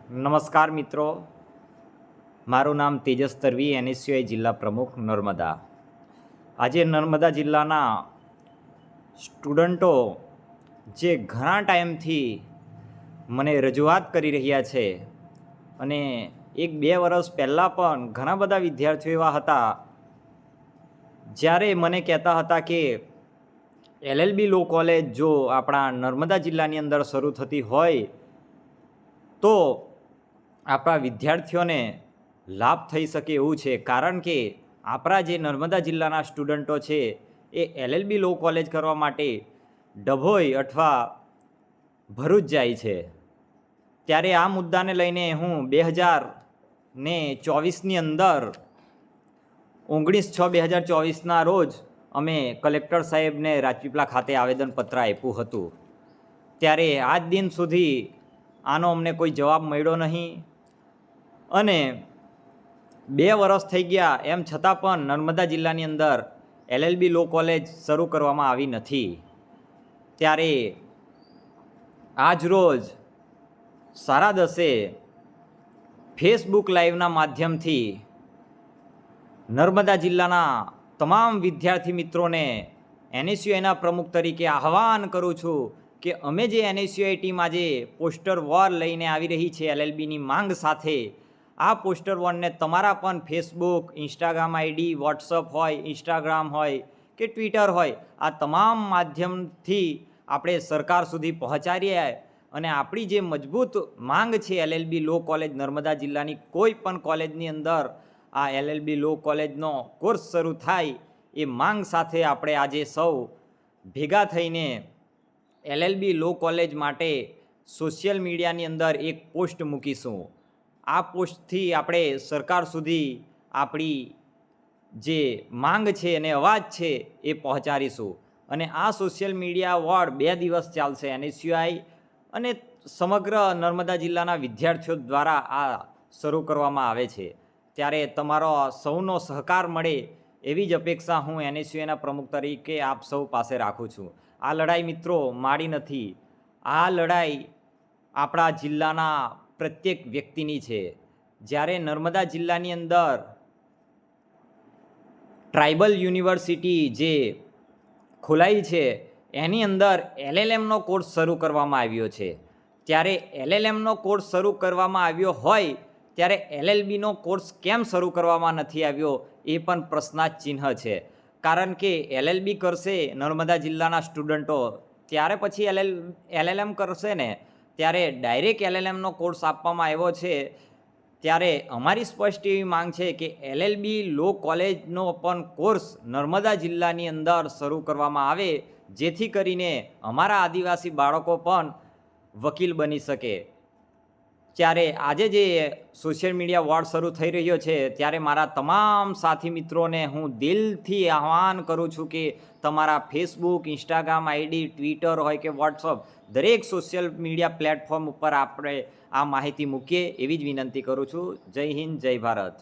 નમસ્કાર મિત્રો, મારું નામ તેજસ તરવી, NSUI જિલ્લા પ્રમુખ નર્મદા. આજે નર્મદા જિલ્લાના સ્ટુડન્ટો જે ઘણા ટાઈમથી મને રજૂઆત કરી રહ્યા છે અને 1-2 વર્ષ પહેલાં પણ ઘણા બધા વિદ્યાર્થીઓ એવા હતા જ્યારે મને કહેતા હતા કે LLB લો કોલેજ જો આપણા નર્મદા જિલ્લાની અંદર શરૂ થતી હોય તો આપણા વિદ્યાર્થીઓને લાભ થઈ શકે એવું છે. કારણ કે આપણા જે નર્મદા જિલ્લાના સ્ટુડન્ટો છે એ LLB લો કોલેજ કરવા માટે ડભોઈ અથવા ભરૂચ જાય છે. ત્યારે આ મુદ્દાને લઈને હું 2024ની અંદર 19/6/2024ના રોજ અમે કલેક્ટર સાહેબને રાજપીપળા ખાતે આવેદનપત્ર આપ્યું હતું. ત્યારે આજ દિન સુધી આનો અમને કોઈ જવાબ મળ્યો નહીં અને 2 વર્ષ થઈ ગયા એમ છતાં પણ નર્મદા જિલ્લાની અંદર LLB લો કોલેજ શરૂ કરવામાં આવી નથી. ત્યારે આજ રોજ 10:30 ફેસબુક લાઈવના માધ્યમથી નર્મદા જિલ્લાના તમામ વિદ્યાર્થી મિત્રોને NSUIના પ્રમુખ તરીકે આહ્વાન કરું છું કે અમે જે NSUI ટીમ આજે પોસ્ટર વોર લઈને આવી રહી છે LLBની માંગ સાથે, આ પોસ્ટર વોરને તમારા પણ ફેસબુક, ઇન્સ્ટાગ્રામ આઈડી, વોટ્સઅપ હોય, ઇન્સ્ટાગ્રામ હોય કે ટ્વિટર હોય, આ તમામ માધ્યમથી આપણે સરકાર સુધી પહોંચાડીએ અને આપણી જે મજબૂત માંગ છે LLB લો કોલેજ નર્મદા જિલ્લાની કોઈ પણ કોલેજની અંદર આ LLB લો કોલેજનો કોર્સ શરૂ થાય એ માંગ સાથે આપણે આજે સૌ ભેગા થઈને LLB લો કોલેજ માટે સોશિયલ મીડિયાની અંદર એક પોસ્ટ મૂકીશું. આ પોસ્ટથી આપણે સરકાર સુધી આપણી જે માંગ છે અને અવાજ છે એ પહોંચાડીશું. અને આ સોશિયલ મીડિયા વોર 2 દિવસ ચાલશે. NSUI અને સમગ્ર નર્મદા જિલ્લાના વિદ્યાર્થીઓ દ્વારા આ શરૂ કરવામાં આવે છે. ત્યારે તમારો સૌનો સહકાર મળે એવી જ અપેક્ષા હું NSUIના પ્રમુખ તરીકે આપ સૌ પાસે રાખું છું. આ લડાઈ મિત્રો મારી નથી, આ લડાઈ આપણા જિલ્લાના પ્રત્યેક વ્યક્તિની છે. જ્યારે નર્મદા જિલ્લાની અંદર ટ્રાઇબલ યુનિવર્સિટી જે ખોલાઈ છે એની અંદર LLMનો કોર્સ શરૂ કરવામાં આવ્યો છે. ત્યારે LLMનો કોર્સ શરૂ કરવામાં આવ્યો હોય ત્યારે LLBનો કોર્સ કેમ શરૂ કરવામાં નથી આવ્યો એ પણ પ્રશ્નાર્થ છે. કારણ કે LLB કરશે નર્મદા જિલ્લાના સ્ટુડન્ટો, ત્યારે પછી LLM કરશે ને, ત્યારે ડાયરેક્ટ LLMનો કોર્સ આપવામાં આવ્યો છે. ત્યારે અમારી સ્પષ્ટ એવી માંગ છે કે LLB લો કોલેજનો પણ કોર્સ નર્મદા જિલ્લાની અંદર શરૂ કરવામાં આવે, જેથી કરીને અમારા આદિવાસી બાળકો પણ વકીલ બની શકે. ત્યારે આજે જે સોશિયલ મીડિયા વોર શરૂ થઈ રહ્યો છે ત્યારે મારા તમામ સાથી મિત્રોને હું દિલથી આહ્વાન કરું છું કે તમારા ફેસબુક, ઇન્સ્ટાગ્રામ આઈડી, ટ્વિટર હોય કે વોટ્સઅપ, દરેક સોશિયલ મીડિયા પ્લેટફોર્મ ઉપર આપણે આ માહિતી મૂકીએ એવી જ વિનંતી કરું છું. જય હિન્દ, જય ભારત.